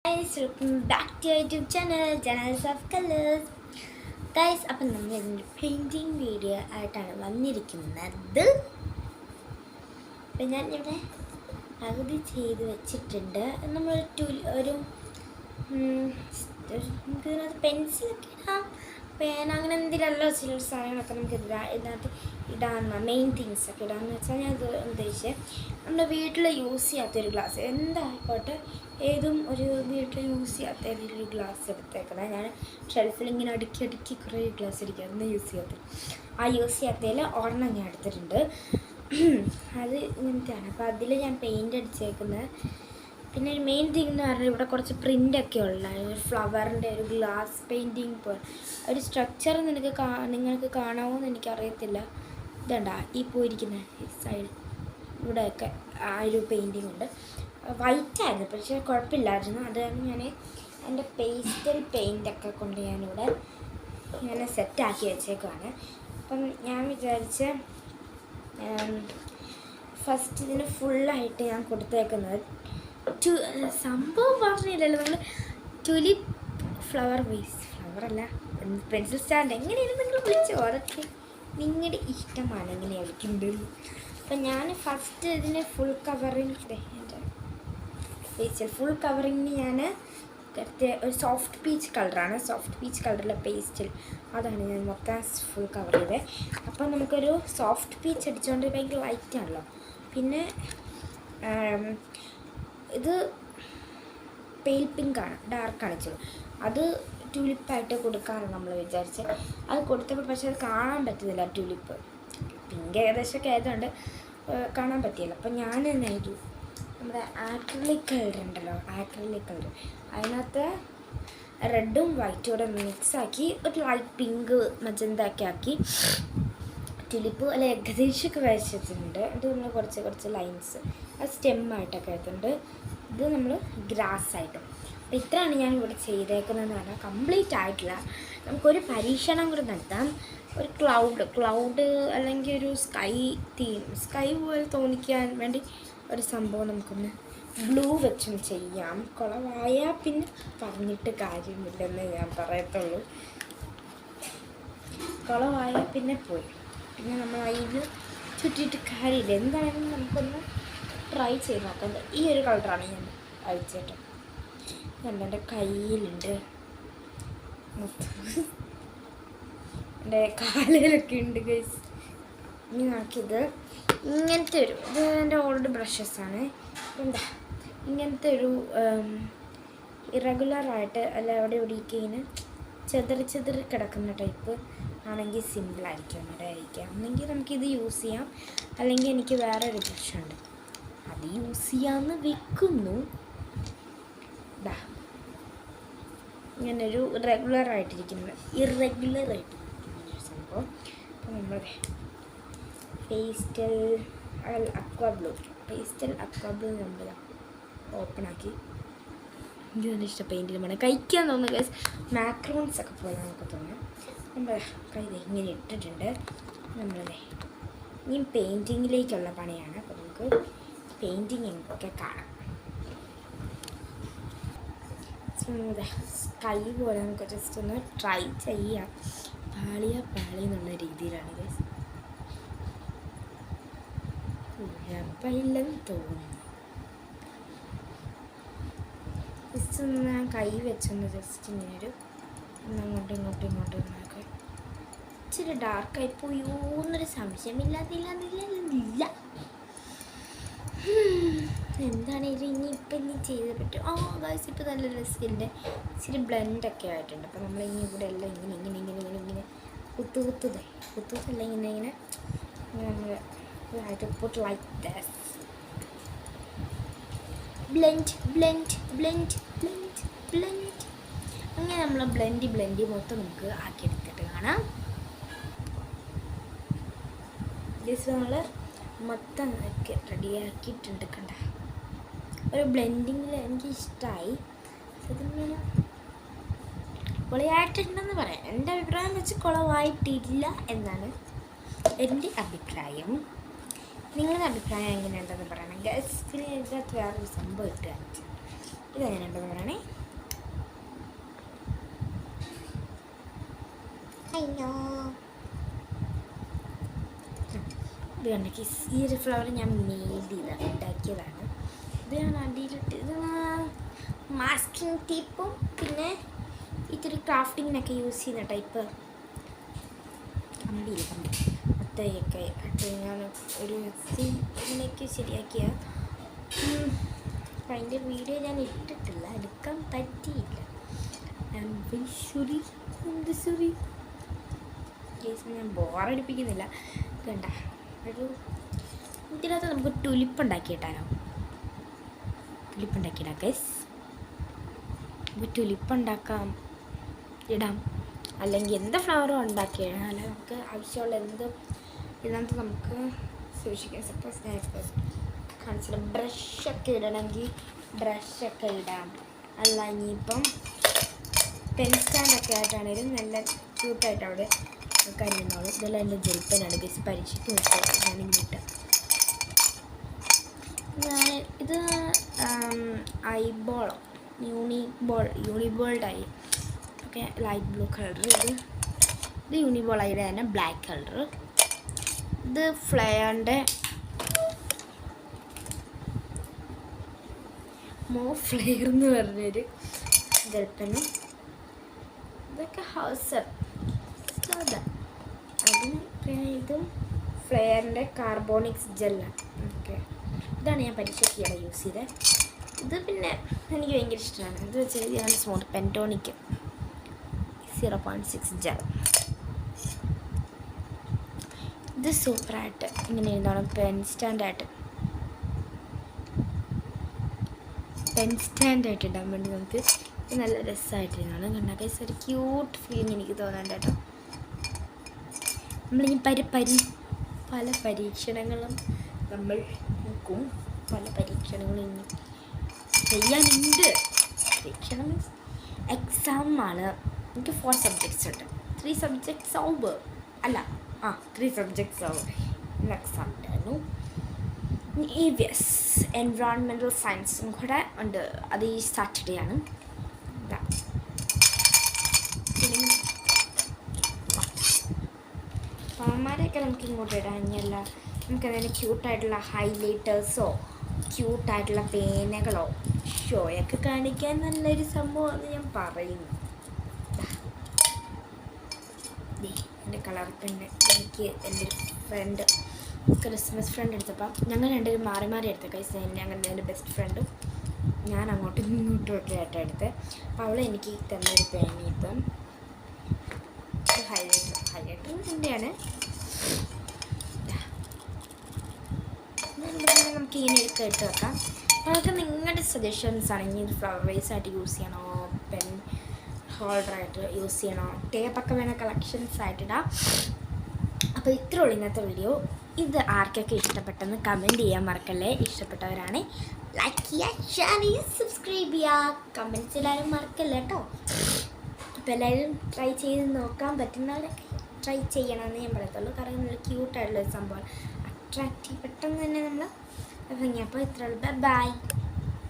Guys, welcome back to our YouTube channel, Channels of Colors. Guys, അപ്പം നമ്മൾ ഇതിൻ്റെ painting video ആയിട്ടാണ് വന്നിരിക്കുന്നത്. അപ്പം ഞാനിവിടെ പകുതി ചെയ്ത് വെച്ചിട്ടുണ്ട്. നമ്മൾ ഒരു നമുക്കിതിനകത്ത് പെൻസിലൊക്കെ ഇടാം, പേന അങ്ങനെ എന്തിനല്ലോ ചില സാധനങ്ങളൊക്കെ നമുക്ക് ഇതിനകത്ത് ഇടാമെന്ന മെയിൻ തിങ്സൊക്കെ ഇടാമെന്ന് വെച്ചാൽ ഞാൻ ഇത് ഉദ്ദേശിച്ചത് നമ്മുടെ വീട്ടിൽ യൂസ് ചെയ്യാത്തൊരു ഗ്ലാസ് എന്തായിക്കോട്ടെ, ഏതും ഒരു വീട്ടിൽ യൂസ് ചെയ്യാത്ത ഏതൊരു ഗ്ലാസ് എടുത്തേക്കണം. ഞാൻ ഷെൽഫിൽ ഇങ്ങനെ അടുക്കി കുറേ ഗ്ലാസ് ഇരിക്കുക, അതൊന്നും യൂസ് ചെയ്യാത്തത്. ആ യൂസ് ചെയ്യാത്തതിൽ ഒരെണ്ണം ഞാൻ എടുത്തിട്ടുണ്ട്. അത് ഇങ്ങനത്തെയാണ്. അപ്പോൾ അതിൽ ഞാൻ പെയിൻ്റ് അടിച്ചേക്കുന്നത്. പിന്നെ ഒരു മെയിൻ തിങ് എന്ന് പറഞ്ഞാൽ ഇവിടെ കുറച്ച് പ്രിൻ്റൊക്കെ ഉള്ള ഒരു ഫ്ലവറിൻ്റെ ഒരു ഗ്ലാസ് പെയിൻറ്റിങ് പോലെ ഒരു സ്ട്രക്ചർ നിങ്ങൾക്ക് കാണാമോ എന്ന് എനിക്കറിയത്തില്ല. ഇതുണ്ടാ ഈ പോയിരിക്കുന്ന സൈഡ് ഇവിടെയൊക്കെ ആ ഒരു പെയിൻറ്റിങ് ഉണ്ട്. വൈറ്റായിരുന്നു, പക്ഷേ കുഴപ്പമില്ലായിരുന്നു. അത് ഞാൻ എൻ്റെ പേസ്റ്റൽ പെയിൻ്റൊക്കെ കൊണ്ട് ഞാനിവിടെ ഇങ്ങനെ സെറ്റാക്കി വെച്ചേക്കുവാണ്. അപ്പം ഞാൻ വിചാരിച്ച് ഫസ്റ്റ് ഇതിന് ഫുള്ളായിട്ട് ഞാൻ കൊടുത്തേക്കുന്നത് സംഭവം പറഞ്ഞില്ലല്ലോ, നമ്മൾ ടുലിപ്പ് ഫ്ലവർ ഫ്ലവറല്ല, പെൻസിൽ സ്റ്റാൻഡ് എങ്ങനെയാണ് നിങ്ങൾ വിളിച്ചോ, അതൊക്കെ നിങ്ങളുടെ ഇഷ്ടമാണ് എങ്ങനെയാണ് വിളിക്കുന്നത്. അപ്പം ഞാൻ ഫസ്റ്റ് ഇതിന് ഫുൾ കവറിങ് പേസ്റ്റൽ ഫുൾ കവറിങ്ങിന് ഞാൻ ഒരു സോഫ്റ്റ് പീച്ച് കളറാണ്, സോഫ്റ്റ് പീച്ച് കളറിലെ പേസ്റ്റൽ അതാണ് ഞാൻ മൊത്തം ഫുൾ കവർ ചെയ്തത്. അപ്പം നമുക്കൊരു സോഫ്റ്റ് പീച്ച് അടിച്ചുകൊണ്ട് ഭയങ്കര ലൈറ്റാണല്ലോ. പിന്നെ ഇത് പെയിൽ പിങ്കാണ്, ഡാർക്കാണ് ഇച്ചിരി. അത് ട്യൂലിപ്പായിട്ട് കൊടുക്കാനാണ് നമ്മൾ വിചാരിച്ചത്. അത് കൊടുത്തപ്പോൾ പക്ഷേ അത് കാണാൻ പറ്റുന്നില്ല. ട്യൂലിപ്പ് പിങ്ക് ഏകദേശമൊക്കെ ആയതുകൊണ്ട് കാണാൻ പറ്റിയില്ല. അപ്പം ഞാൻ തന്നെ ഇത് നമ്മുടെ ആക്രിലിക് കളർ ഉണ്ടല്ലോ, ആക്രിലിക് കളർ അതിനകത്ത് റെഡും വൈറ്റും കൂടെ മിക്സാക്കി ഒരു ലൈറ്റ് പിങ്ക് മജന്തൊക്കെ ആക്കി ട്യൂലിപ്പ് അല്ല ഏകദേശമൊക്കെ വരച്ചിട്ടുണ്ട്. ഇത് നമ്മൾ കുറച്ച് ലൈൻസ് അത് സ്റ്റെമ്മായിട്ടൊക്കെ എടുത്തിട്ടുണ്ട്. ഇത് നമ്മൾ ഗ്രാസ് ആയിട്ടും. അപ്പോൾ ഇത്രയാണ് ഞാൻ ഇവിടെ ചെയ്തേക്കുന്നതെന്ന് പറഞ്ഞാൽ കംപ്ലീറ്റ് ആയിട്ടില്ല. നമുക്കൊരു പരീക്ഷണം കൂടെ നടത്താം. ഒരു ക്ലൗഡ് അല്ലെങ്കിൽ ഒരു സ്കൈ പോലെ തോന്നിക്കാൻ വേണ്ടി ഒരു സംഭവം നമുക്കൊന്ന് ബ്ലൂ വെച്ചും ചെയ്യാം. കുളമായാൽ പിന്നെ പറഞ്ഞിട്ട് കാര്യമില്ലെന്ന് ഞാൻ പറയത്തുള്ളൂ. കുളമായാൽ പിന്നെ പോയി, പിന്നെ നമ്മൾ അതിന് ചുറ്റിയിട്ട് കാര്യമില്ല. എന്താണെങ്കിലും നമുക്കൊന്ന് ട്രൈ ചെയ്ത് നോക്കാം. ഈ ഒരു കളറാണ് ഞാൻ അയച്ചിട്ട് എൻ്റെ കയ്യിലുണ്ട്, എൻ്റെ കാലിലൊക്കെ ഉണ്ട് ഗൈസ്. ഇനി നമുക്കിത് ഇങ്ങനത്തെ ഒരു ഇത് എൻ്റെ ഓൾഡ് ബ്രഷസാണ്. എന്താ ഇങ്ങനത്തെ ഒരു ഇറഗുലറായിട്ട് അല്ല അവിടെ ഇവിടെയൊക്കെ ഇങ്ങനെ ചെതറി കിടക്കുന്ന ടൈപ്പ് ആണെങ്കിൽ സിമ്പിളായിരിക്കും അവിടെ അയക്കാം. ഒന്നെങ്കിൽ നമുക്കിത് യൂസ് ചെയ്യാം, അല്ലെങ്കിൽ എനിക്ക് വേറൊരു ബ്രഷുണ്ട് അത് യൂസ് ചെയ്യാമെന്ന് വെക്കുന്നു. ഇങ്ങനൊരു ഇറഗുലറായിട്ട് സംഭവം. അപ്പോൾ നമ്മൾ പേസ്റ്റൽ അക്വാ ബ്ലൂ നമ്മൾ ഓപ്പണാക്കി എനിക്ക് ഇഷ്ടം പെയിൻറ്റിൽ വേണം കഴിക്കാൻ തോന്നുന്നു ഗൈസ്. മാക്രോൺസ് ഒക്കെ പോലെ നമുക്ക് തോന്നും. നമ്മൾ കൈ ഇങ്ങനെ ഇട്ടിട്ടുണ്ട്. നമ്മളതെ ഇനി പെയിൻറ്റിങ്ങിലേക്കുള്ള പണിയാണ്. അപ്പോൾ നമുക്ക് പെയിൻറ്റിങ് ഒക്കെ കാണാം. സ്കൈ പോലെ നമുക്ക് ജസ്റ്റ് ഒന്ന് ട്രൈ ചെയ്യാം. പാളി എന്നുള്ള രീതിയിലാണ് ഗൈസ്. കുഴപ്പമില്ലെന്ന് തോന്നുന്നു. ജസ്റ്റ് ഒന്ന് ഞാൻ കൈ വെച്ചൊന്ന് ജസ്റ്റ് ഇങ്ങനെ ഒരു അങ്ങോട്ടും ഒക്കെ ഇച്ചിരി ഡാർക്കായി പോയോ എന്നൊരു സംശയമില്ലാതില്ല. എന്താണെങ്കിലും ഇനി ചെയ്ത് പറ്റും. ഗൈസ് ഇപ്പോൾ നല്ല രസമുണ്ട്. ഇച്ചിരി ബ്ലെൻഡൊക്കെ ആയിട്ടുണ്ട്. അപ്പോൾ നമ്മൾ ഇനി ഇവിടെ എല്ലാം ഇങ്ങനെ കുത്തല്ല ഇങ്ങനെ നമ്മൾ put like this. blend അങ്ങനെ നമ്മൾ ബ്ലെൻഡ് മൊത്തം നമുക്ക് ആക്കിയെടുത്തിട്ട് കാണാം. ജസ്റ്റ് നമ്മൾ മൊത്തം റെഡിയാക്കിയിട്ടുണ്ട്. കണ്ട ഒരു ബ്ലെൻഡിങ്ങിൽ എനിക്ക് ഇഷ്ടമായി. അതിങ്ങനെ കുളമായിട്ടുണ്ടെന്ന് പറയാം. എൻ്റെ അഭിപ്രായം വെച്ച് കുളമായിട്ടില്ല എന്നാണ് എൻ്റെ അഭിപ്രായം. നിങ്ങളുടെ അഭിപ്രായം എങ്ങനെയുണ്ടെന്ന് പറയണം. ഗസ്റ്റിന് ഇതിനകത്ത് വേറൊരു സംഭവം ഇട്ട് കാണിച്ചു. ഇതെങ്ങനെയുണ്ടെന്ന് പറയണേ. ഇത് കണ്ടെങ്കിൽ ഈ ഒരു ഫ്ലവർ ഞാൻ ഉണ്ടാക്കിയതാണ്. ഇത് ഞാൻ അടിയിലിട്ട് ഇത് മാസ്കിങ് ടേപ്പും പിന്നെ ഇത്തിരി ക്രാഫ്റ്റിങ്ങിനൊക്കെ യൂസ് ചെയ്യുന്ന ടൈപ്പ് കമ്പി അത്രയൊക്കെ ഞാൻ ഒരു ഇതിനൊക്കെ ശരിയാക്കിയ. അപ്പം അതിൻ്റെ വീഡിയോ ഞാൻ ഇട്ടിട്ടില്ല, എടുക്കാൻ പറ്റിയില്ല. ഞാൻ ബോറടിപ്പിക്കുന്നില്ല. കണ്ട ഒരു ഇതിനകത്ത് നമുക്ക് ടുലിപ്പുണ്ടാക്കിയിട്ടാലോ? ടുലിപ്പുണ്ടാക്കിയിടാം ഗൈസ്. നമുക്ക് ടുലിപ്പുണ്ടാക്കാം, ഇടാം, അല്ലെങ്കിൽ എന്ത് ഫ്ലവറും ഉണ്ടാക്കിയിടാം. അല്ല നമുക്ക് ആവശ്യമുള്ള എന്ത് ഇതിനകത്ത് നമുക്ക് സൂക്ഷിക്കാം. സപ്പോസ് ഞാൻ കാണിച്ചില്ല, ബ്രഷൊക്കെ ഇടണമെങ്കിൽ ബ്രഷൊക്കെ ഇടാം. അല്ല ഇനിയിപ്പം പെൻ സ്റ്റാൻഡൊക്കെ ആയിട്ടാണെങ്കിലും നല്ല ക്യൂട്ടായിട്ട് അവിടെ കരുതുന്നോളൂ. ഇതെല്ലാം എൻ്റെ ജെൽപ്പനാണ് ഗൈസ്, പരീക്ഷയ്ക്ക് ഞാനിങ്ങനെ ഇട്ട. ഇത് ഐബോളോ യൂണിബോൾഡായി ഓക്കെ, ലൈറ്റ് ബ്ലൂ കളർ. ഇത് യൂണിബോളായിട്ട് തന്നെ ബ്ലാക്ക് കളർ. ഇത് ഫ്ലെയറിൻ്റെ ഫ്ലെയർ എന്ന് പറഞ്ഞൊരു ജെൽപ്പനും. ഇതൊക്കെ ഹൗസർ അതിന്. പിന്നെ ഇതും ഫ്ലെയറിൻ്റെ കാർബോണിക്സ് ജെല്ലാണ്. ഓക്കെ, ഇതാണ് ഞാൻ പരീക്ഷയ്ക്ക് യൂസ് ചെയ്തത്. ഇത് പിന്നെ എനിക്ക് ഭയങ്കര ഇഷ്ടമാണ്. ഇത് വെച്ചാൽ ഞാൻ സ്മോട്ട് പെൻറ്റോണിക് 0.6 ജെൽ. ഇത് സൂപ്പറായിട്ട് ഇങ്ങനെ എന്താണ് പെൻ സ്റ്റാൻഡായിട്ട് ഇടാൻ വേണ്ടി നമുക്ക് നല്ല രസമായിട്ടിരുന്നാണ് കണ്ടാൽ ഒരു ക്യൂട്ട് ഫീലിംഗ് എനിക്ക് തോന്നാണ്ട് കേട്ടോ. നമ്മളിനി പല പരീക്ഷണങ്ങളും നമ്മൾ നോക്കും. പല പരീക്ഷണങ്ങളും ഇനി ചെയ്യാനുണ്ട്. പരീക്ഷണം മീൻസ് എക്സാമാണ്. എനിക്ക് 4 സബ്ജക്ട്സ് ഉണ്ട്. 3 സബ്ജക്ട്സ് ആവുമ്പോൾ 3 സബ്ജക്ട്സ് ആവും എക്സാം ഉണ്ടായിരുന്നു. EVS എൻവയോൺമെൻറ്റൽ സയൻസും കൂടെ ഉണ്ട്. അത് ഈ സാറ്റർഡേ ആണ്. അമ്മമാരെയൊക്കെ നമുക്ക് ഇങ്ങോട്ട് ഇടാം. ഇനിയല്ല നമുക്ക് അതിന് ക്യൂട്ടായിട്ടുള്ള ഹൈലൈറ്റേഴ്സോ ക്യൂട്ടായിട്ടുള്ള പേനകളോ ഷോയൊക്കെ കാണിക്കാൻ നല്ലൊരു സംഭവമാണെന്ന് ഞാൻ പറയുന്നു. എൻ്റെ കളർ പെണ്ണ് എനിക്ക് എൻ്റെ ഒരു ക്രിസ്മസ് ഫ്രണ്ട് എടുത്തപ്പം ഞങ്ങൾ രണ്ടുപേരും മാറി എടുത്ത കൈസ്. ഞങ്ങളുടെ എൻ്റെ ബെസ്റ്റ് ഫ്രണ്ടും ഞാൻ അങ്ങോട്ടും ഇങ്ങോട്ടും ഒക്കെ ആയിട്ടാണ് എടുത്തത്. അപ്പോൾ അവൾ എനിക്ക് തന്നൊരു പേന. ഇപ്പം ഹൈലൈറ്റർ എൻ്റെയാണ്. നമുക്ക് ഇങ്ങനെ ഒക്കെ ഇട്ട് വെക്കാം. അതൊക്കെ നിങ്ങളുടെ സജഷൻസ് ആണ്. ഇനി ഫ്ലവർ വേസ് ആയിട്ട് യൂസ് ചെയ്യണോ, പെൻ ഹോൾഡറായിട്ട് യൂസ് ചെയ്യണോ, ടേപ്പൊക്കെ വേണേൽ കളക്ഷൻസ് ആയിട്ടിടാം. അപ്പോൾ ഇത്രേ ഉള്ളൂ ഇന്നത്തെ വീഡിയോ. ഇത് ആർക്കൊക്കെ ഇഷ്ടപ്പെട്ടെന്ന് കമൻറ്റ് ചെയ്യാൻ മറക്കല്ലേ. ഇഷ്ടപ്പെട്ടവരാണ് ലൈക്ക് ചെയ്യുക, ഷെയർ ചെയ്യുക, സബ്സ്ക്രൈബ് ചെയ്യുക. കമൻറ്റ്സ് എല്ലാവരും മറക്കല്ല കേട്ടോ. അപ്പോൾ എല്ലാവരും ട്രൈ ചെയ്ത് നോക്കാൻ പറ്റുന്നവരൊക്കെ ട്രൈ ചെയ്യണമെന്ന് ഞാൻ പറയത്തുള്ളൂ. കാരണം നല്ല ക്യൂട്ടായിട്ടുള്ളൊരു സംഭവം, അട്രാക്റ്റീവ്, പെട്ടെന്ന് തന്നെ നമ്മൾ ഭംഗി. അപ്പോൾ ഇത്രയുള്ളൂ. ബൈ.